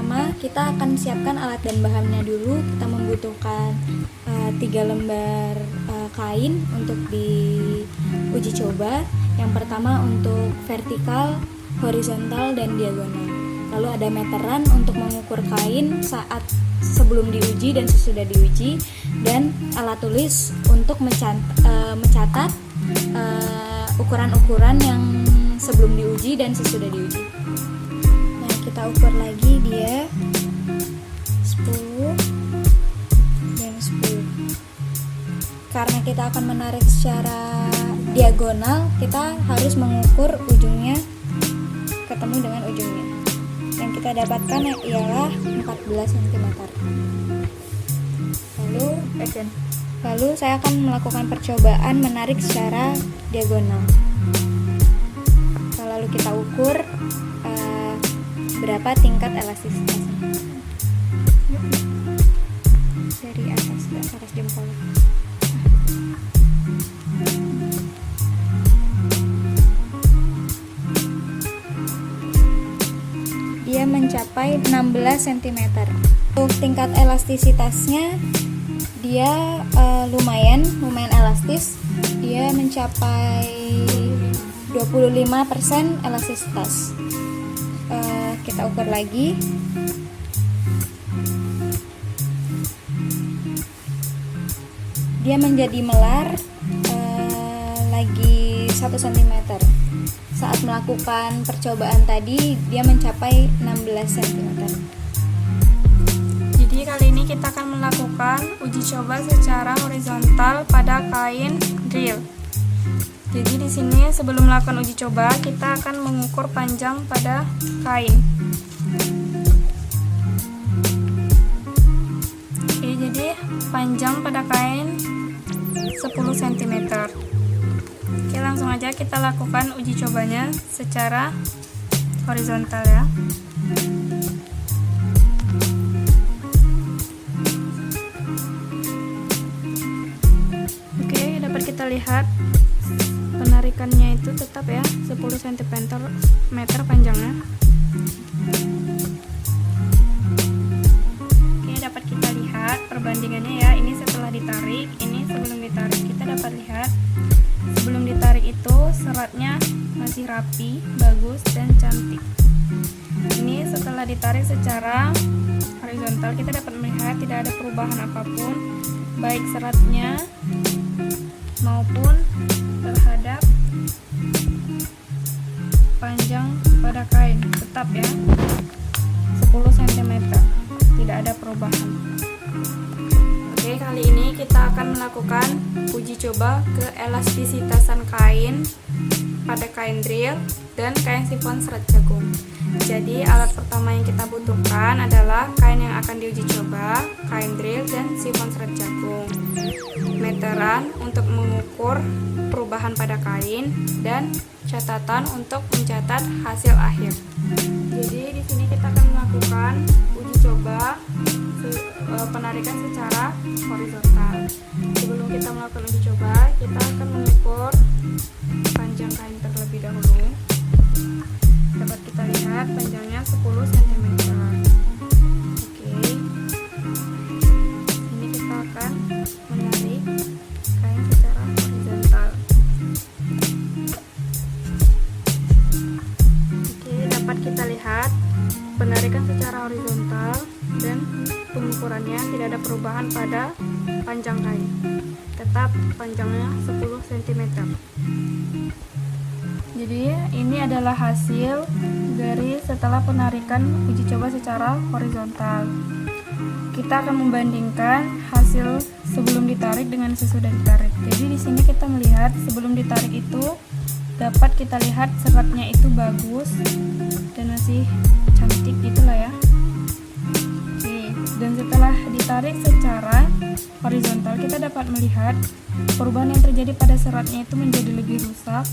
pertama kita akan siapkan alat dan bahannya dulu. Kita membutuhkan 3 lembar kain untuk diuji coba. Yang pertama untuk vertikal, horizontal, dan diagonal. Lalu ada meteran untuk mengukur kain saat sebelum diuji dan sesudah diuji, dan alat tulis untuk mencatat ukuran-ukuran yang sebelum diuji dan sesudah diuji. Nah, kita ukur lagi dia 10 dan 10. Karena kita akan menarik secara diagonal, kita harus mengukur ujungnya ketemu dengan ujungnya. Yang kita dapatkan ialah 14 cm. Lalu saya akan melakukan percobaan menarik secara diagonal. Lalu kita ukur berapa tingkat elastisitasnya dari atas jempol. Dia mencapai 16 cm. Untuk tingkat elastisitasnya dia lumayan elastis. Dia mencapai 25% elastisitas. Kita ukur lagi. Dia menjadi melar lagi 1 cm. Saat melakukan percobaan tadi dia mencapai 16 cm. Jadi kali ini kita akan melakukan uji coba secara horizontal pada kain drill. Jadi di sini sebelum melakukan uji coba kita akan mengukur panjang pada kain. Oke, jadi panjang pada kain 10 cm. Oke, langsung aja kita lakukan uji cobanya secara horizontal ya. Oke, dapat kita lihat penarikannya itu tetap ya 10 cm panjangnya. Oke, dapat kita lihat perbandingannya ya. Ini setelah ditarik, ini sebelum ditarik. Kita dapat lihat sebelum ditarik itu seratnya masih rapi, bagus, dan cantik. Ini setelah ditarik secara horizontal kita dapat melihat tidak ada perubahan apapun, baik seratnya maupun terhadap panjang pada kain, tetap ya 10 cm, tidak ada perubahan. Oke, kali ini kita akan melakukan uji coba keelastisitasan kain pada kain drill dan kain sifon serat jagung. Jadi alat pertama yang kita butuhkan adalah kain yang akan diuji coba, kain drill dan sifon serat jagung. Meteran untuk mengukur perubahan pada kain dan catatan untuk mencatat hasil akhir. Jadi di sini kita akan melakukan uji coba penarikan secara horizontal. Sebelum kita melakukan uji coba, kita akan mengukur panjang kain terlebih dahulu. Dapat kita lihat panjangnya 10 cm. Oke. Ini kita akan menarik kain secara horizontal. Oke, dapat kita lihat penarikan secara horizontal dan pengukurannya tidak ada perubahan pada panjang kain, tetap panjangnya 10 cm. Jadi ini adalah hasil dari setelah penarikan uji coba secara horizontal. Kita akan membandingkan hasil sebelum ditarik dengan sesudah ditarik. Jadi di sini kita melihat sebelum ditarik itu dapat kita lihat seratnya itu bagus dan masih cantik gitulah ya. Dan setelah ditarik secara horizontal kita dapat melihat perubahan yang terjadi pada seratnya itu menjadi lebih rusak,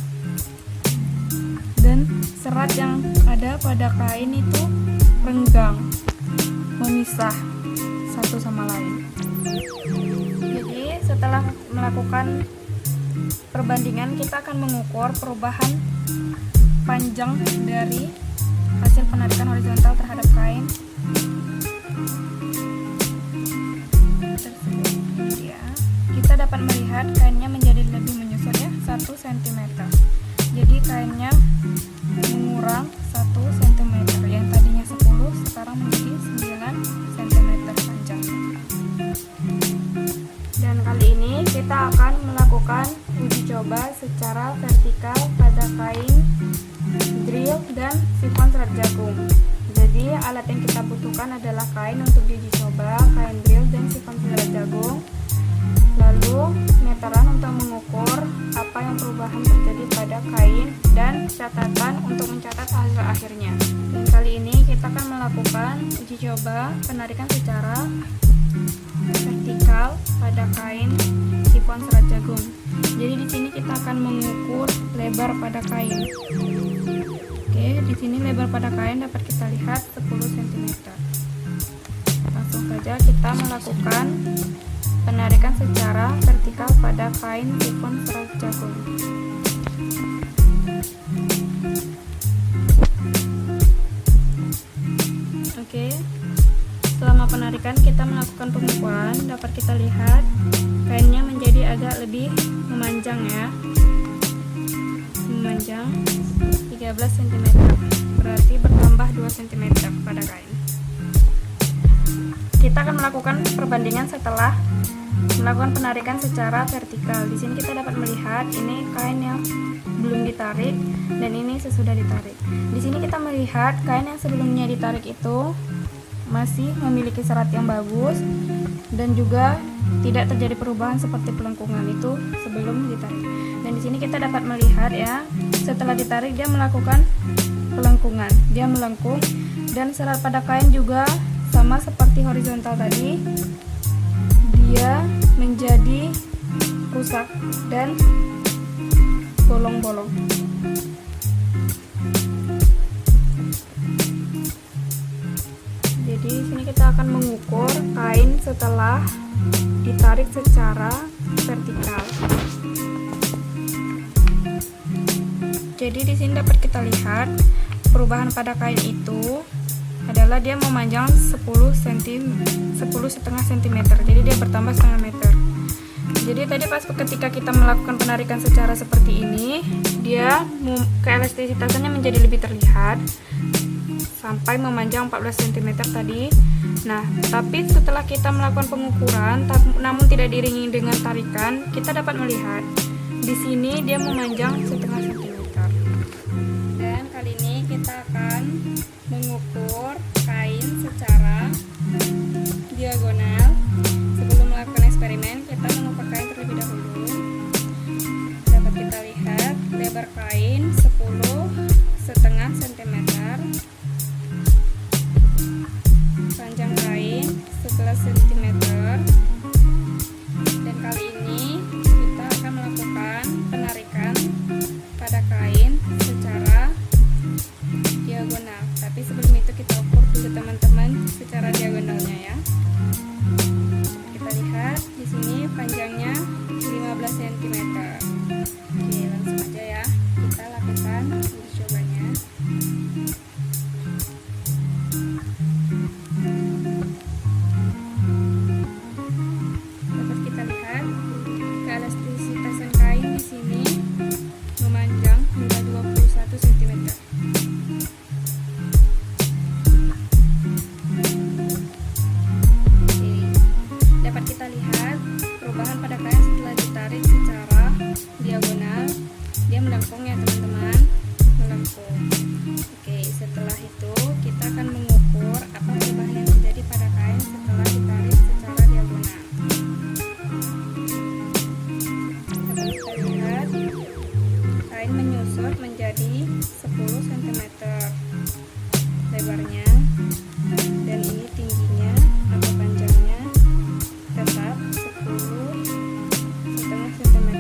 dan serat yang ada pada kain itu renggang, memisah satu sama lain. Jadi setelah melakukan perbandingan kita akan mengukur perubahan panjang dari hasil penarikan horizontal terhadap kain tersebut. Ini dia. Kita dapat melihat kainnya menjadi lebih menyusut ya, 1 cm. Jadi kainnya mengurang 1 cm, yang tadinya 10 sekarang menjadi 9 cm panjangnya. Dan kali ini kita akan melakukan uji coba secara vertikal pada kain drill dan sifon serat jagung. Jadi alat yang kita butuhkan adalah kain untuk diuji coba, kain drill dan sifon serat jagung, lalu meteran untuk mengukur apa yang perubahan terjadi pada kain, dan catatan untuk mencatat hasil akhirnya. Dan kali ini kita akan melakukan uji coba penarikan secara vertikal pada kain sifon serat jagung. Jadi di sini kita akan mengukur lebar pada kain. Oke, di sini lebar pada kain dapat kita lihat 10 cm. Langsung saja kita melakukan penarikan secara vertikal pada kain sifon serat jagung. Oke, selama penarikan kita melakukan pengukuran, dapat kita lihat kainnya menjadi agak lebih memanjang ya, memanjang 13 cm, berarti bertambah 2 cm pada kain. Kita akan melakukan perbandingan setelah melakukan penarikan secara vertikal. Di sini kita dapat melihat ini kain yang belum ditarik dan ini sesudah ditarik. Di sini kita melihat kain yang sebelumnya ditarik itu masih memiliki serat yang bagus dan juga tidak terjadi perubahan seperti pelengkungan itu sebelum ditarik. Dan di sini kita dapat melihat ya, setelah ditarik dia melakukan pelengkungan, dia melengkung, dan serat pada kain juga sama seperti horizontal tadi, dia menjadi rusak dan bolong-bolong. Jadi di sini kita akan mengukur kain setelah ditarik secara vertikal. Jadi di sini dapat kita lihat perubahan pada kain itu adalah dia memanjang 10,5 cm. Jadi dia bertambah setengah meter. Jadi tadi pas ketika kita melakukan penarikan secara seperti ini, dia keelastisitasnya menjadi lebih terlihat sampai memanjang 14 cm tadi. Nah, tapi setelah kita melakukan pengukuran namun tidak diiringi dengan tarikan, kita dapat melihat di sini dia memanjang setengah centimeter. Dan kali ini kita akan mengukur kain secara diagonal. Sebelum melakukan eksperimen, kita mengukur kain terlebih dahulu. Dapat kita lihat lebar kain 10,5 cm, panjang kain 11 cm. Dan kali ini kita akan melakukan penarikan pada kain secara diagonal. Tapi sebelum itu kita ukur dulu teman-teman secara diagonalnya ya. Kita lihat di sini panjangnya 15 cm. Oke, langsung aja ya kita lakukan uji cobanya. Dapat kita lihat keelastisitasan kain di sini memanjang hingga 21 cm. Dapat kita lihat perubahan pada kain setelah ditarik secara diagonal. Dia melengkung ya teman-teman, melengkung. Oke, setelah itu kita akan mengukur apa perubahan yang terjadi pada kain setelah ditarik secara diagonal. Dapat kita lihat kain menyusut menjadi 10 cm lebarnya, dan ini tingginya atau panjangnya tetap 10,5 cm.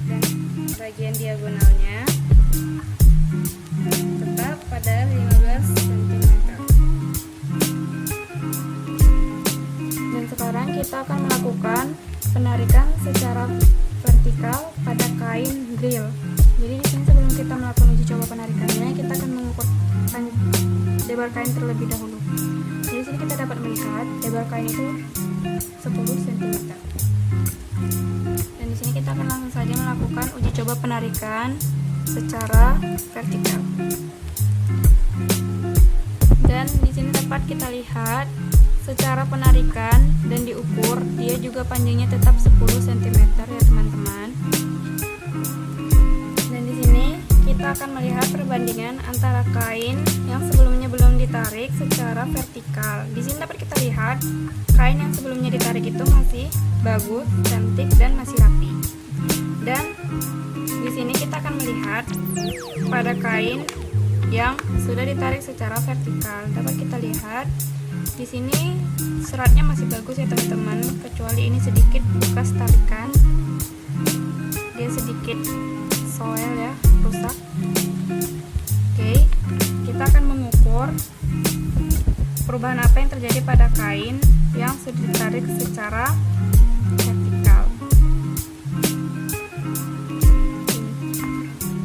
Dan bagian diagonalnya tetap pada 15 cm. Dan sekarang kita akan melakukan penarikan secara vertikal pada kain drill. Jadi di sini sebelum kita melakukan uji coba penarikannya, kita akan mengukur lebar kain terlebih dahulu. Jadi sini kita dapat melihat lebar kain itu 10 cm. Dan di sini kita akan langsung saja melakukan uji coba penarikan secara vertikal. Dan di sini dapat kita lihat secara penarikan dan diukur, dia juga panjangnya tetap 10 cm ya teman-teman. Dan di sini kita akan melihat perbandingan antara kain yang sebelumnya belum ditarik secara vertikal. Di sini dapat kita lihat kain yang sebelumnya ditarik itu masih bagus, cantik, dan masih rapi. Dan di sini kita akan melihat pada kain yang sudah ditarik secara vertikal. Dapat kita lihat di sini seratnya masih bagus ya teman-teman, kecuali ini sedikit bekas tarikan, dia sedikit soel ya, rusak. Oke, kita akan mengukur perubahan apa yang terjadi pada kain yang sudah ditarik secara vertikal.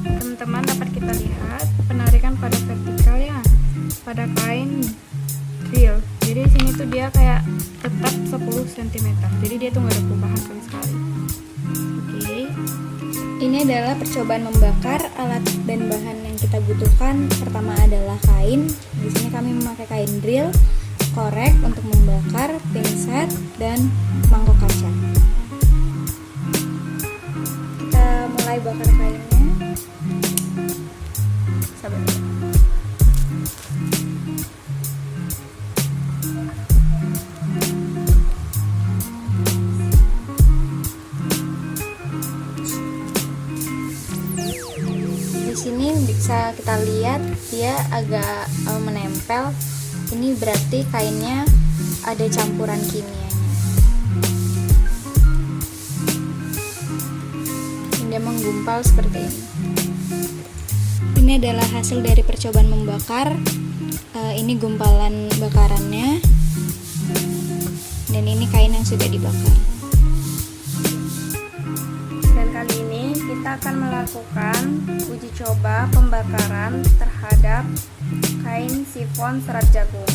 Teman-teman, dapat kita lihat penarikan pada vertikal ya, pada kain drill. Jadi di sini tuh dia kayak tetap 10 cm. Jadi dia tuh nggak ada perubahan sama sekali. Oke. Ini adalah percobaan membakar. Alat dan bahan yang kita butuhkan pertama adalah kain. Di sini kami memakai kain drill, korek untuk membakar, pinset, dan mangkok kaca. Kita mulai bakar kainnya. Sabar. Di sini bisa kita lihat dia agak menempel. Ini berarti kainnya ada campuran kimianya. Dia menggumpal seperti ini. Ini adalah hasil dari percobaan membakar. Ini gumpalan bakarannya. Dan ini kain yang sudah dibakar. Dan kali ini kita akan melakukan uji coba pembakaran terhadap kain sifon serat jagung.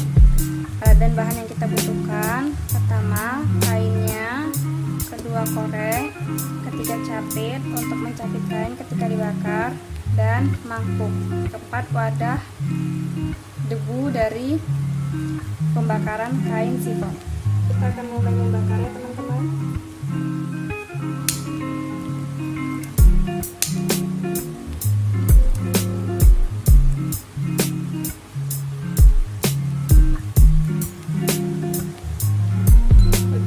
Dan bahan yang kita butuhkan pertama kainnya, kedua korek, ketiga capit untuk mencapit kain ketika dibakar, dan mangkuk, keempat wadah debu dari pembakaran kain sifon. Kita akan mulai membakarnya teman-teman.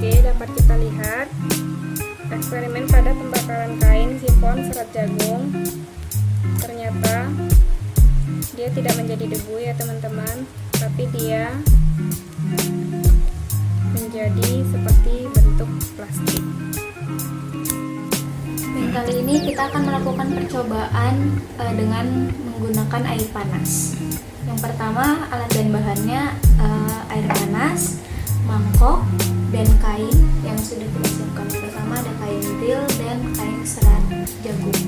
Dapat kita lihat eksperimen pada pembakaran kain sifon serat jagung. Ternyata dia tidak menjadi debu ya teman-teman, tapi dia menjadi seperti bentuk plastik. Dan kali ini kita akan melakukan percobaan dengan menggunakan air panas. Yang pertama, alat dan bahannya air panas, mangkok, dan kain yang sudah kita siapkan. Pertama ada kain drill dan kain serat jagung.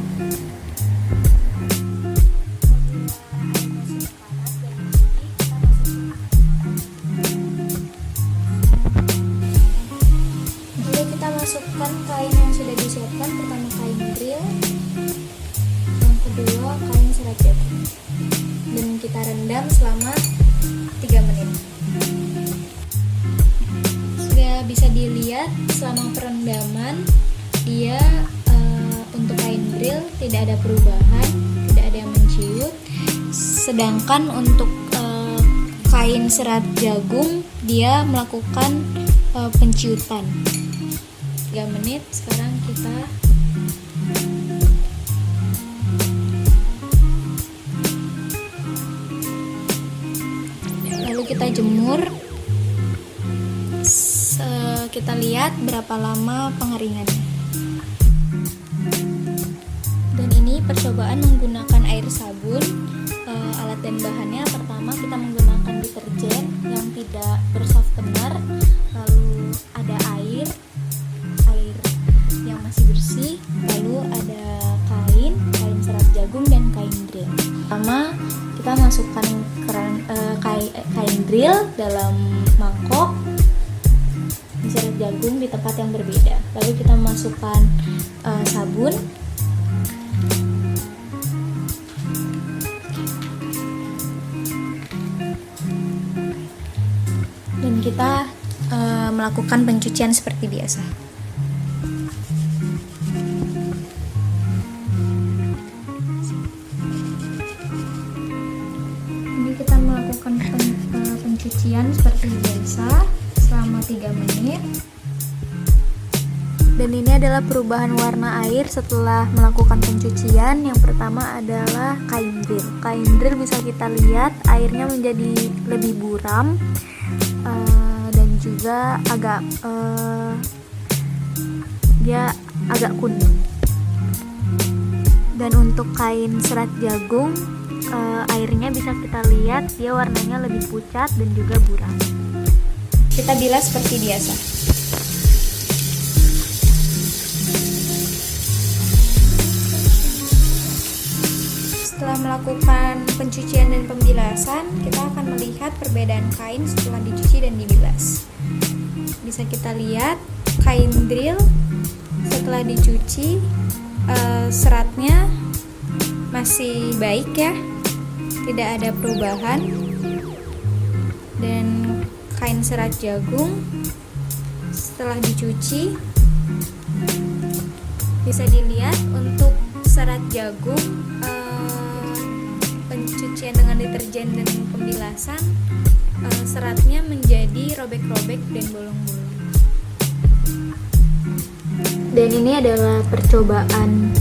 Lalu kita masukkan kain yang sudah disiapkan. Pertama kain drill, yang kedua kain serat jagung, dan kita rendam selama 3 menit. Bisa dilihat selama perendaman dia untuk kain drill tidak ada perubahan, tidak ada yang menciut. Sedangkan untuk kain serat jagung dia melakukan penciutan. 3 menit. Sekarang kita lalu kita jemur. Kita lihat berapa lama pengeringannya. Dan ini percobaan menggunakan air sabun. Alat dan bahannya pertama kita menggunakan deterjen yang tidak bersoftener, lalu ada air yang masih bersih, lalu ada kain serat jagung dan kain pertama kita masukkan kain drill dalam mangkok, diseret jagung di tempat yang berbeda. Lalu kita masukkan sabun, dan kita melakukan pencucian seperti biasa. Ini kita melakukan pencucian seperti biasa selama 3 menit. Dan ini adalah perubahan warna air setelah melakukan pencucian. Yang pertama adalah kain drill. Kain drill bisa kita lihat airnya menjadi lebih buram, dan juga dia agak kuning. Dan untuk kain serat jagung, airnya bisa kita lihat dia warnanya lebih pucat dan juga buram. Kita bilas seperti biasa. Setelah melakukan pencucian dan pembilasan, kita akan melihat perbedaan kain setelah dicuci dan dibilas. Bisa kita lihat kain drill setelah dicuci, seratnya masih baik ya, tidak ada perubahan. Dan kain serat jagung setelah dicuci, bisa dilihat untuk serat jagung, pencucian dengan deterjen dan pembilasan, seratnya menjadi robek-robek dan bolong-bolong. Dan ini adalah percobaan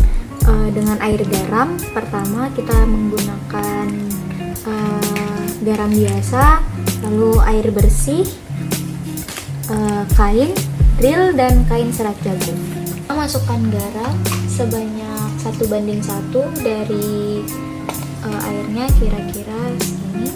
dengan air garam. Pertama kita menggunakan garam biasa, lalu air bersih, kain drill, dan kain serat jagung. Kita masukkan garam sebanyak 1:1 dari airnya, kira-kira segini.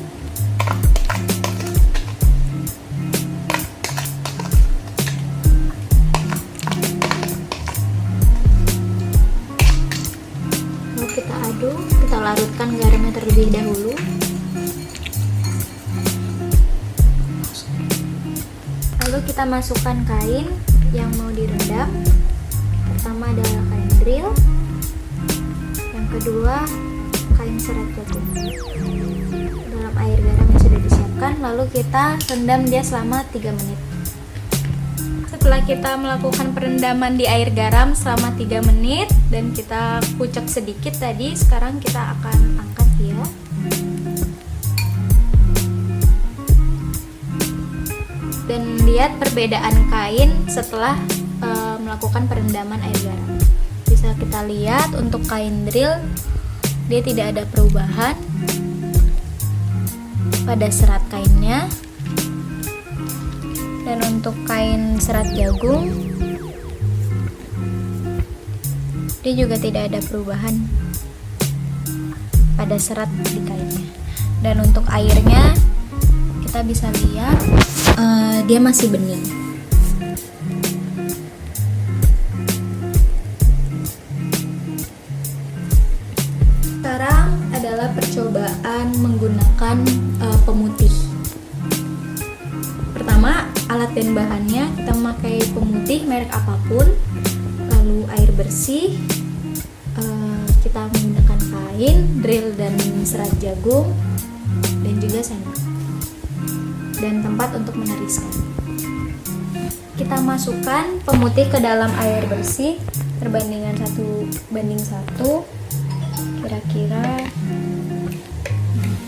Lalu kita aduk, kita larutkan garamnya terlebih dahulu. Lalu kita masukkan kain yang mau direndam. Pertama adalah kain drill, yang kedua kain serat jagung dalam air garam yang sudah disiapkan. Lalu kita rendam dia selama 3 menit. Setelah kita melakukan perendaman di air garam selama 3 menit dan kita kucek sedikit tadi, sekarang kita akan angkat dia. Dan lihat perbedaan kain setelah melakukan perendaman air garam. Bisa kita lihat untuk kain drill dia tidak ada perubahan pada serat kainnya, dan untuk kain serat jagung dia juga tidak ada perubahan pada serat di kainnya. Dan untuk airnya kita bisa lihat dia masih bening. Sekarang adalah percobaan menggunakan pemutih. Pertama, alat dan bahannya kita memakai pemutih merek apapun, lalu air bersih, kita menggunakan kain, drill dan serat jagung, dan juga sendok, dan tempat untuk meneriskan. Kita masukkan pemutih ke dalam air bersih perbandingan 1:1, kira-kira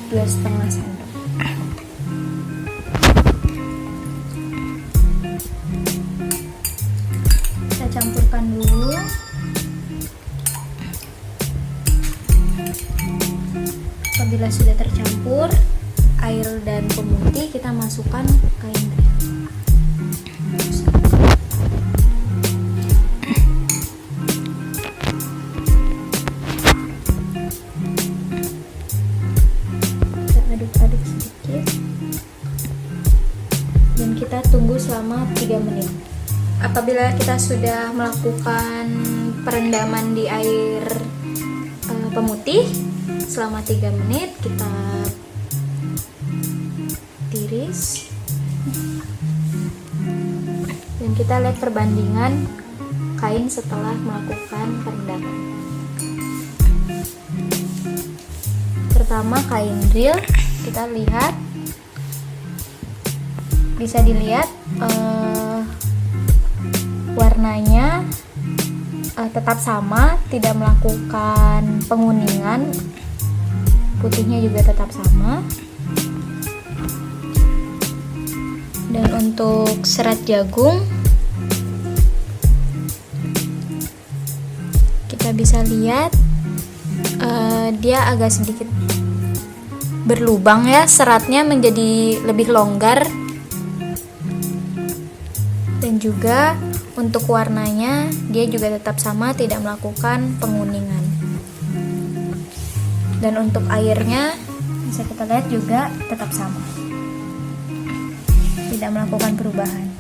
2,5 sendok. Kita campurkan dulu. Apabila sudah tercampur air dan pemutih, kita masukkan kain drill. Aduk-aduk sedikit dan kita tunggu selama 3 menit. Apabila kita sudah melakukan perendaman di air pemutih, selama 3 menit. Kita tiris dan kita lihat perbandingan kain setelah melakukan perendaman. Pertama, kain drill, kita lihat, bisa dilihat warnanya tetap sama, tidak melakukan penguningan, putihnya juga tetap sama. Dan untuk serat jagung, kita bisa lihat dia agak sedikit berlubang ya, seratnya menjadi lebih longgar. Dan juga untuk warnanya dia juga tetap sama, tidak melakukan penguningan. Dan untuk airnya bisa kita lihat juga tetap sama, tidak melakukan perubahan.